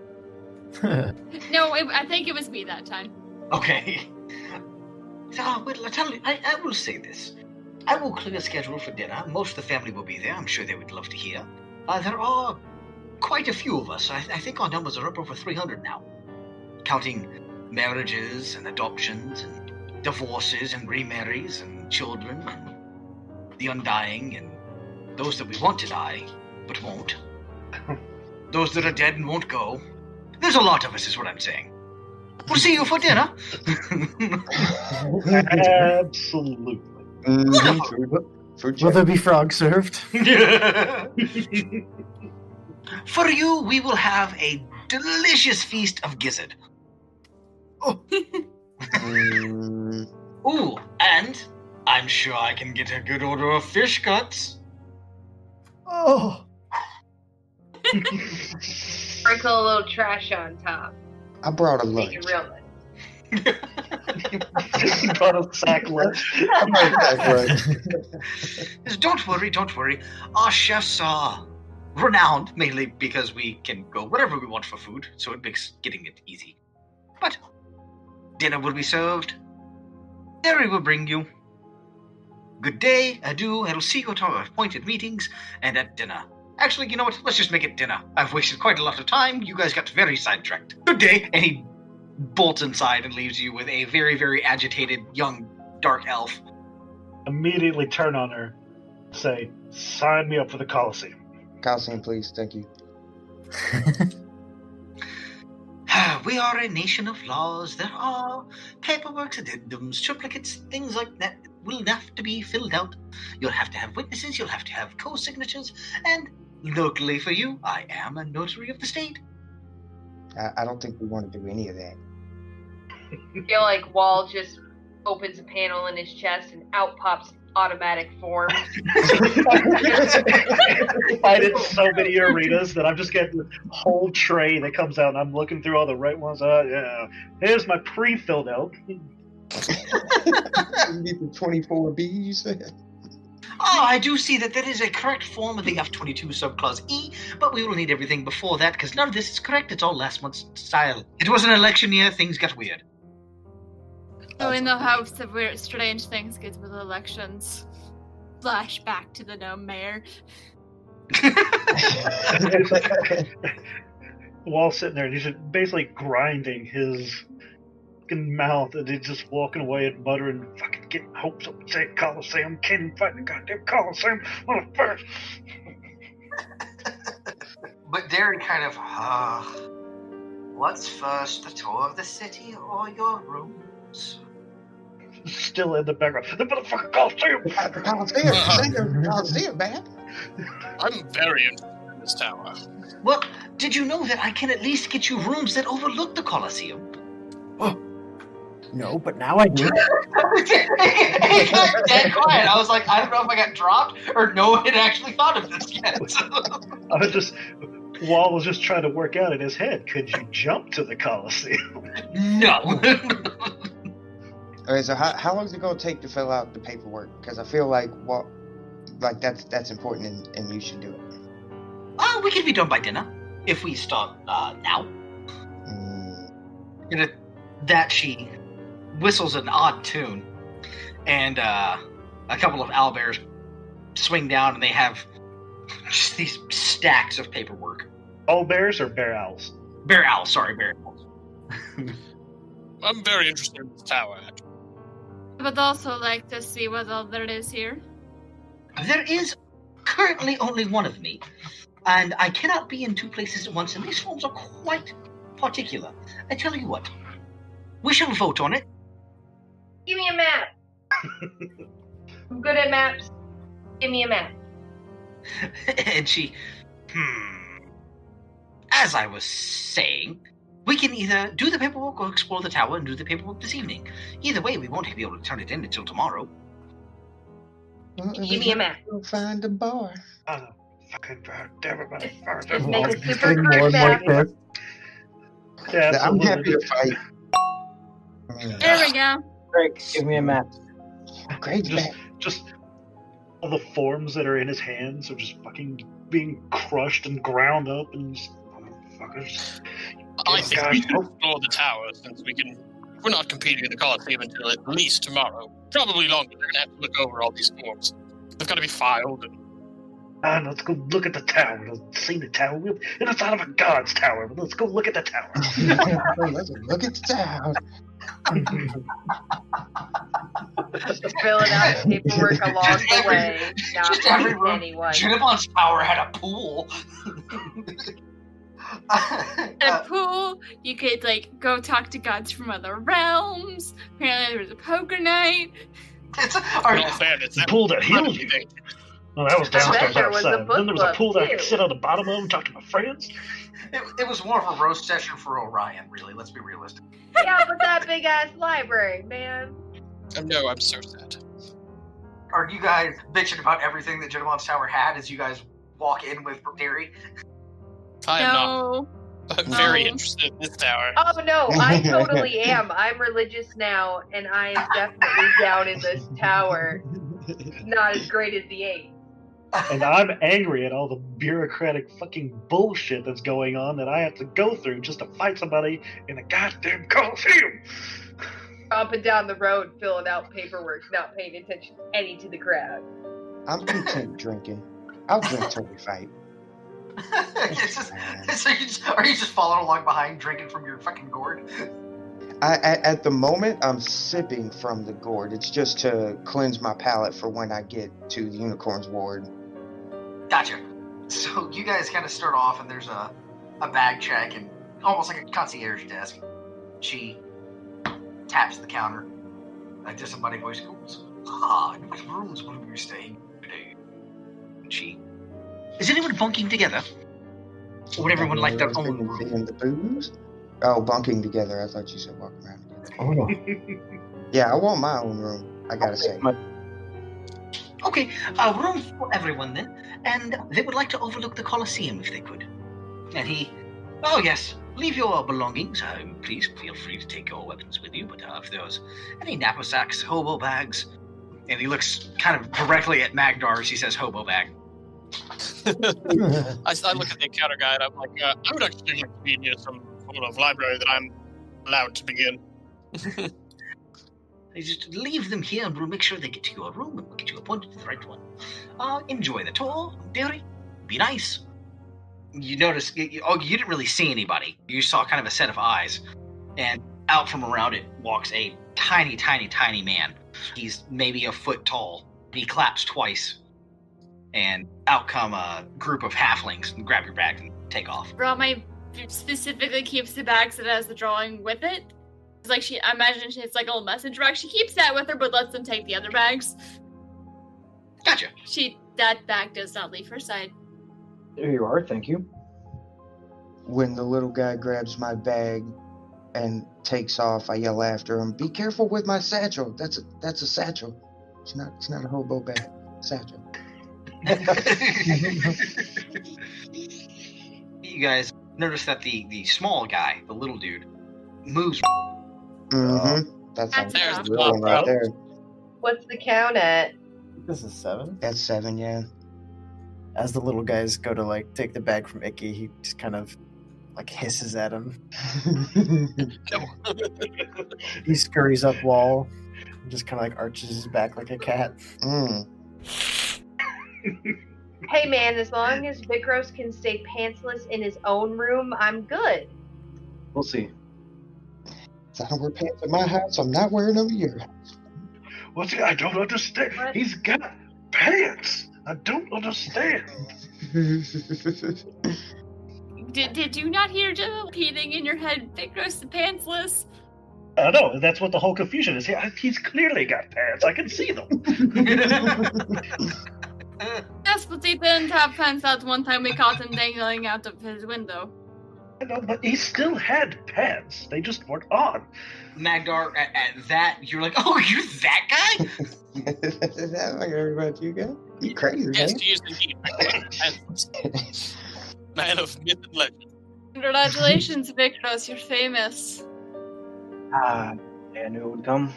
No, I think it was me that time. Okay. So, well, I will say this. I will clear a schedule for dinner. Most of the family will be there. I'm sure they would love to hear. There are quite a few of us. I think our numbers are up over 300 now. Counting marriages and adoptions and divorces and remarries and children and the undying and those that we want to die but won't. Those that are dead and won't go. There's a lot of us is what I'm saying. We'll see you for dinner. Absolutely. Will there be frog served? For you, we will have a delicious feast of gizzard. Oh. Ooh, and I'm sure I can get a good order of fish guts. Oh. Sprinkle a little trash on top. I brought a Make lunch. it real nice. He brought a sack lunch. Don't worry. Our chefs are renowned, mainly because we can go wherever we want for food, so it makes getting it easy. But dinner will be served. Dary will bring you. Good day, adieu. I will see you at our appointed meetings and at dinner. Actually, you know what? Let's just make it dinner. I've wasted quite a lot of time. You guys got very sidetracked. Good day. And he bolts inside and leaves you with a very, very agitated young dark elf. Immediately turn on her. Say, sign me up for the Collesium. Collesium, please. Thank you. We are a nation of laws. There are paperwork, addendums, triplicates, things like that will have to be filled out. You'll have to have witnesses, you'll have to have co-signatures, and locally for you, I am a notary of the state. I don't think we want to do any of that. I feel like Wall just opens a panel in his chest and out pops automatic forms. I did so many arenas that I'm just getting the whole tray that comes out and I'm looking through all the right ones. Yeah. Here's my pre-filled out. You need the 24Bs. I do see that is a correct form of the F-22 subclause E, but we will need everything before that, because none of this is correct. It's all last month's style. It was an election year, things got weird. So we know how weird, strange things get with elections. Flashback to the gnome mayor. While sitting there, and he's basically grinding his fucking mouth, and he's just walking away and muttering, fucking getting hopes up, say Collesium, can't even fight the goddamn Collesium, motherfucker. But Dary kind of, what's first, the tour of the city or your rooms? Still in the background, the motherfucking Collesium! Collesium, man. I'm very interested in this tower. Well, did you know that I can at least get you rooms that overlook the Collesium? Oh. No, but now I do. It got dead quiet. I was like, I don't know if I got dropped or no one had actually thought of this yet. Wall was just trying to work out in his head. Could you jump to the Collesium? No. Okay, so how long is it going to take to fill out the paperwork? Because I feel like that's important and you should do it. We can be done by dinner if we start now. And at that, she whistles an odd tune, and a couple of owlbears swing down, and they have just these stacks of paperwork. Owlbears or bear owls? Bear owls, sorry, bear owls. I'm very interested in this tower, actually. I would also like to see what all there is here. There is currently only one of me, and I cannot be in two places at once, and these forms are quite particular. I tell you what, we shall vote on it. Give me a map. I'm good at maps. Give me a map. And she, as I was saying, we can either do the paperwork or explore the tower and do the paperwork this evening. Either way, we won't be able to turn it in until tomorrow. Well, Give me a map. We'll find a bar. Fucking everybody. Just make a super quick map. Yeah, I'm happy to fight. There we go. Great, give me a map. Great. Just all the forms that are in his hands are just fucking being crushed and ground up and just, motherfuckers. I think God, we should explore the tower since we're not competing in the Collesium until at least tomorrow. Probably longer. They're going to have to look over all these forms. They've got to be filed. And let's go look at the tower. Let's see the tower. It's not a god's tower, but let's go look at the tower. Let's look at the tower. Just filling out paperwork along the way. Not Just every room. anyone. Junipon's tower had a pool. A pool, you could go talk to gods from other realms. Apparently there was a poker night. The pool that healed you. Well, that was downstairs outside. Then there was a pool that I could sit on the bottom of and talk to my friends. It was more of a roast session for Orion, really. Let's be realistic. Yeah, but that big ass library, man. No, I'm so sad. Are you guys bitching about everything that Junipon's tower had as you guys walk in with Dary? I am not. I'm very interested in this tower. Oh no, I totally am. I'm religious now, and I am definitely down in this tower. Not as great as the 8. And I'm angry at all the bureaucratic fucking bullshit that's going on that I have to go through just to fight somebody in a goddamn Collesium. Stomping down the road, filling out paperwork, not paying attention any to the crowd. I'm content drinking. I'll drink till we fight. Are you just following along behind, drinking from your fucking gourd? At the moment, I'm sipping from the gourd. It's just to cleanse my palate for when I get to the Unicorn's Ward. Gotcha. So you guys kind of start off, and there's a bag check and almost like a concierge desk. She taps the counter. Like there's somebody voice goes, in which rooms will we be staying today? And she, is anyone bunking together? Or would everyone like their own room? In the booze? Oh, bunking together. I thought you said walking around together. Oh. Yeah, I want my own room, I gotta say. Okay, a room for everyone then. And they would like to overlook the Collesium if they could. And he, oh yes, leave your belongings. Please feel free to take your weapons with you, but if there's any knapsacks, hobo bags. And he looks kind of directly at Magdar as he says hobo bag. I look at the encounter guide. I'm like, I would actually like to be near some sort of library that I'm allowed to be in. You just leave them here and we'll make sure they get to your room and we'll get you appointed to the right one. Enjoy the tour, Dary. Be nice. You notice, you didn't really see anybody. You saw kind of a set of eyes. And out from around it walks a tiny, tiny, tiny man. He's maybe a foot tall. He claps twice. And out come a group of halflings and grab your bag and take off. Rama specifically keeps the bags that has the drawing with it. It's like I imagine it's like a little message bag. She keeps that with her, but lets them take the other bags. Gotcha. That bag does not leave her side. There you are, thank you. When the little guy grabs my bag, and takes off. I yell after him, "Be careful with my satchel. That's a satchel. It's not a hobo bag. Satchel." You guys notice that the small guy, the little dude, moves. Mm-hmm. That's There's a the real one right there. What's the count at? This is 7. That's 7, yeah. As the little guys go to like take the bag from Icky, he just kind of like hisses at him. He scurries up wall and just kind of like arches his back like a cat. Mm. Hey man, as long as Vikros can stay pantsless in his own room, I'm good. We'll see. If I don't wear pants at my house, I'm not wearing them at your house. What's it? I don't understand. What? He's got pants. I don't understand. Did you not hear Jill repeating in your head, Vikros the pantsless? I know. That's what the whole confusion is. He's clearly got pants. I can see them. Yes, but he didn't have pants that one time we caught him dangling out of his window. I know, but he still had pants. They just weren't on. Magdar, at that, you're like, oh, you're that guy? Is that like everybody you got? You crazy, Yes, man. he is indeed. Man of myth and legend. Congratulations, Vikros, you're famous. I knew it would come.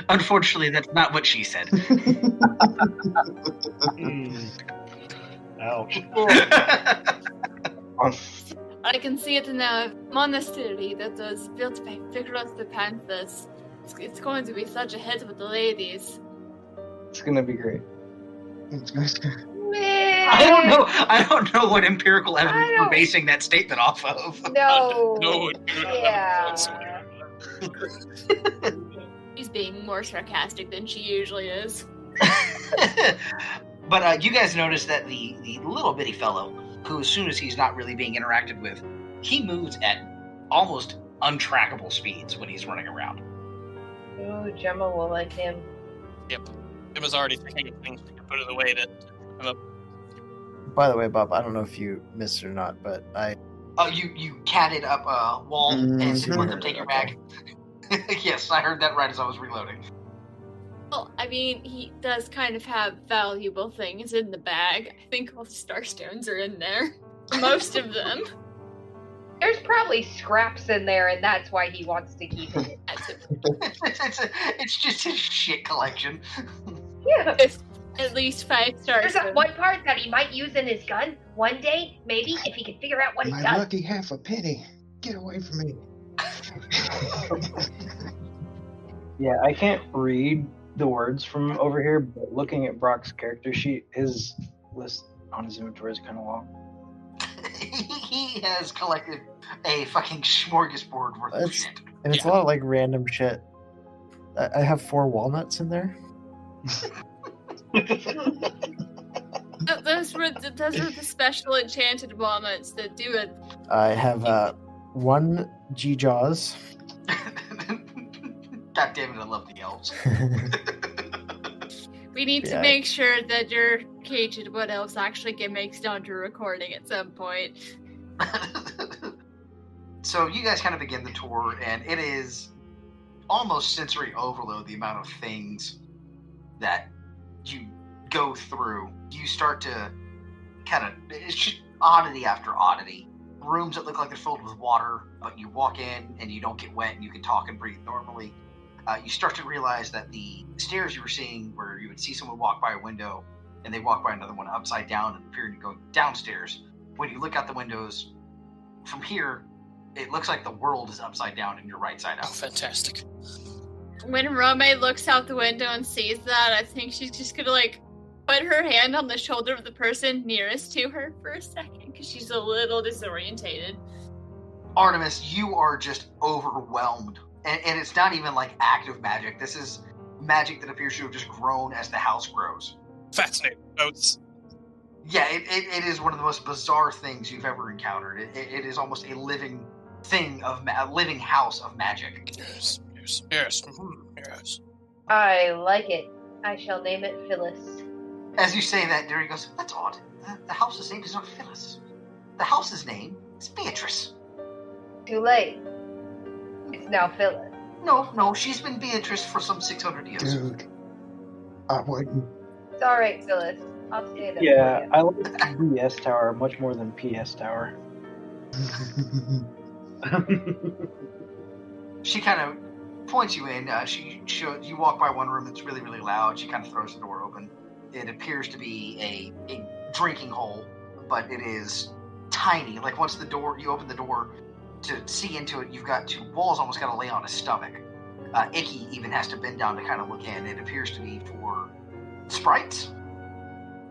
Unfortunately, that's not what she said. Ouch. I can see it in a monastery that was built by Vikros the Panthless. It's going to be such a hit with the ladies. It's gonna be great. Man. I don't know what empirical evidence I we're don't- basing that statement off of. No. No, Yeah. She's being more sarcastic than she usually is. But you guys notice that the little bitty fellow, who as soon as he's not really being interacted with, he moves at almost untrackable speeds when he's running around. Ooh, Gemma will like him. Yep. Jim is already thinking of things we can put in the way that By the way, Bob, I don't know if you missed it or not, but I Oh, you catted up a wall and Mhm. didn't let them take your bag. Yes, I heard that right as I was reloading. Well, I mean, he does kind of have valuable things in the bag. I think all the starstones are in there. Most of them. There's probably scraps in there, and that's why he wants to keep it. It's just his shit collection. Yeah. With at least 5 stars. There's that one part that he might use in his gun one day, maybe, if he can figure out what it My does. lucky half a penny. Get away from me. Yeah, I can't read the words from over here, but looking at Brock's character sheet, his list on his inventory is kind of long. He has collected a fucking smorgasbord worth of That's- shit. and it's a lot of like random shit. I have 4 walnuts in there. Those were the special enchanted walnuts that do it. I have 1 G-Jaws. God damn it, I love the elves. We need to Yeah. make sure that your caged what else actually makes down to recording at some point. So you guys kind of begin the tour, and it is almost sensory overload, the amount of things that you go through. You start to kind of, it's just oddity after oddity. Rooms that look like they're filled with water, but you walk in and you don't get wet and you can talk and breathe normally. You start to realize that the stairs you were seeing, where you would see someone walk by a window and they walk by another one upside down and appear to go downstairs. When you look out the windows from here, it looks like the world is upside down and you're right side Oh, out. fantastic. When Rome looks out the window and sees that, I think she's just gonna like put her hand on the shoulder of the person nearest to her for a second because she's a little disorientated. Artemis, you are just overwhelmed. And it's not even like active magic. This is magic that appears to have just grown as the house grows. Fascinating notes. Yeah, it is one of the most bizarre things you've ever encountered. It is almost a living thing of a living house of magic. Yes. Yes. I like it. I shall name it Phyllis. As you say that, Dary goes, "That's odd. The house's name is not Phyllis. The house's name It's Beatrice. Too late. It's now Phyllis. No, she's been Beatrice for some 600 years. Dude, I wouldn't. It's alright, Phyllis. I'll stay there Yeah, for you. I like BS Tower much more than PS Tower. She kind of points you in. You walk by one room that's really, really loud. She kind of throws the door open. It appears to be a drinking hole, but it is tiny. Like once you open the door to see into it, you've got two walls almost got to lay on his stomach. Icky even has to bend down to kind of look in. It appears to be for sprites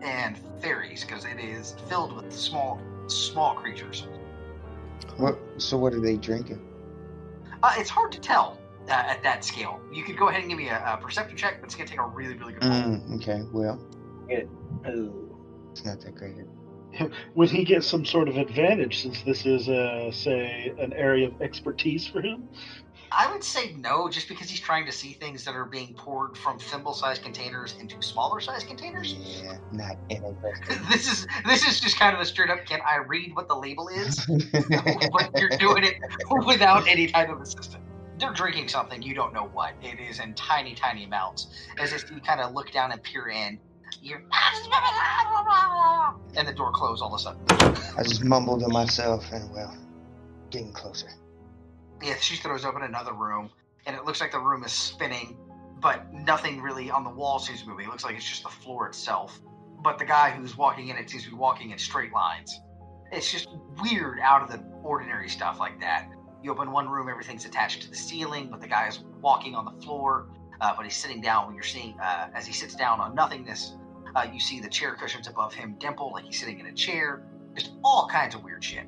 and fairies because it is filled with small creatures. So what are they drinking? It's hard to tell at that scale. You could go ahead and give me a perception check, but it's going to take a really, really good roll. Okay, well, Oh. it's not that great. Would he get some sort of advantage since this is, say, an area of expertise for him? I would say no, just because he's trying to see things that are being poured from thimble-sized containers into smaller-sized containers. Yeah, not interesting. This is just kind of a straight-up, can I read what the label is? But you're doing it without any type of assistance. They're drinking something, you don't know what. It is in tiny, tiny amounts. As if you kind of look down and peer in, and the door closed all of a sudden. I just mumbled to myself, and well, getting closer. Yeah, she throws open another room, and it looks like the room is spinning, but nothing really on the wall seems to be moving. It looks like it's just the floor itself. But the guy who's walking in it seems to be walking in straight lines. It's just weird, out of the ordinary stuff like that. You open one room, everything's attached to the ceiling, but the guy is walking on the floor, but he's sitting down. When you're seeing, as he sits down on nothingness, you see the chair cushions above him dimple like he's sitting in a chair. Just all kinds of weird shit.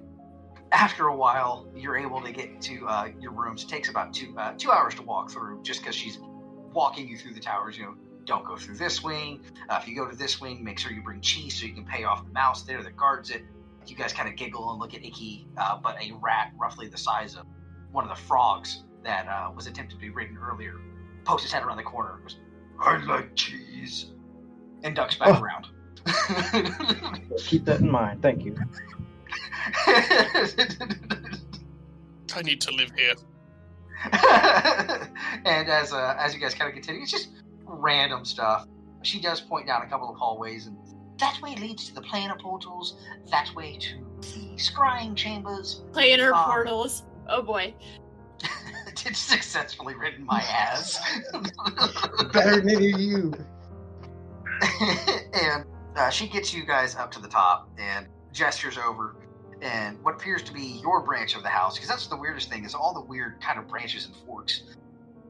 After a while, you're able to get to your rooms. It takes about 2 hours to walk through, just because she's walking you through the towers. You know, don't go through this wing. If you go to this wing, make sure you bring cheese so you can pay off the mouse there that guards it. You guys kind of giggle and look at Icky, but a rat roughly the size of one of the frogs that was attempted to be ridden earlier pokes his head around the corner and goes, "I like cheese," and ducks back around. Keep that in mind. Thank you. I need to live here. And as you guys kind of continue, it's just random stuff. She does point down a couple of hallways, and that way leads to the planar portals, that way to the scrying chambers. Planar portals. Oh boy. It's successfully written my ass. Better than you. And she gets you guys up to the top and gestures over, and what appears to be your branch of the house, because that's the weirdest thing, is all the weird kind of branches and forks.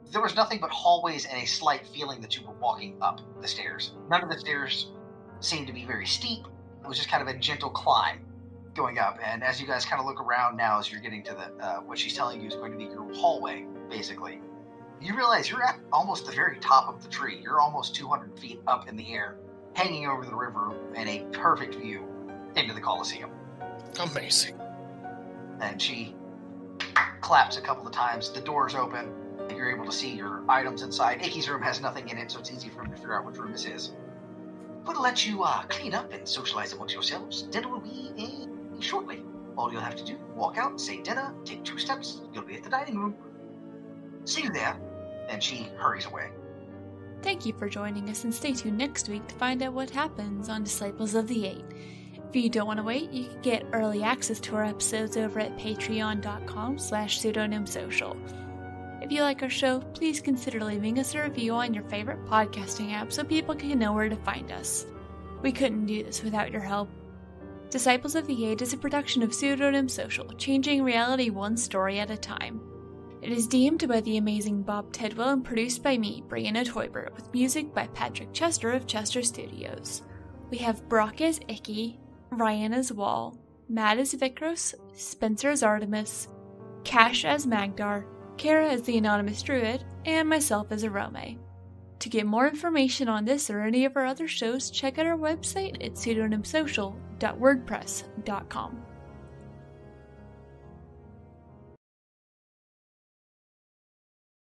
There was nothing but hallways and a slight feeling that you were walking up the stairs. None of the stairs seemed to be very steep. It was just kind of a gentle climb going up. And as you guys kind of look around now, as you're getting to the what she's telling you is going to be your hallway, basically, you realize you're at almost the very top of the tree. You're almost 200 feet up in the air, hanging over the river in a perfect view into the Collesium. Amazing. And she claps a couple of times. The door's open, and you're able to see your items inside. Icky's room has nothing in it, so it's easy for him to figure out which room this is. We'll let you clean up and socialize amongst yourselves. Dinner will be shortly. All you'll have to do, walk out, say dinner, take 2 steps, you'll be at the dining room. See you there. And she hurries away. Thank you for joining us, and stay tuned next week to find out what happens on Disciples of the Eight. If you don't want to wait, you can get early access to our episodes over at patreon.com/pseudonymsocial. If you like our show, please consider leaving us a review on your favorite podcasting app so people can know where to find us. We couldn't do this without your help. Disciples of the Eight is a production of Pseudonym Social, changing reality one story at a time. It is DM'd by the amazing Bob Tidwell and produced by me, Brianna Toybert, with music by Patrick Chester of Chester Studios. We have Brock as Icky, Ryan as Wall, Matt as Vikros, Spencer as Artemis, Cash as Magdar, Kara as the Anonymous Druid, and myself as Arome. To get more information on this or any of our other shows, check out our website at pseudonymsocial.wordpress.com.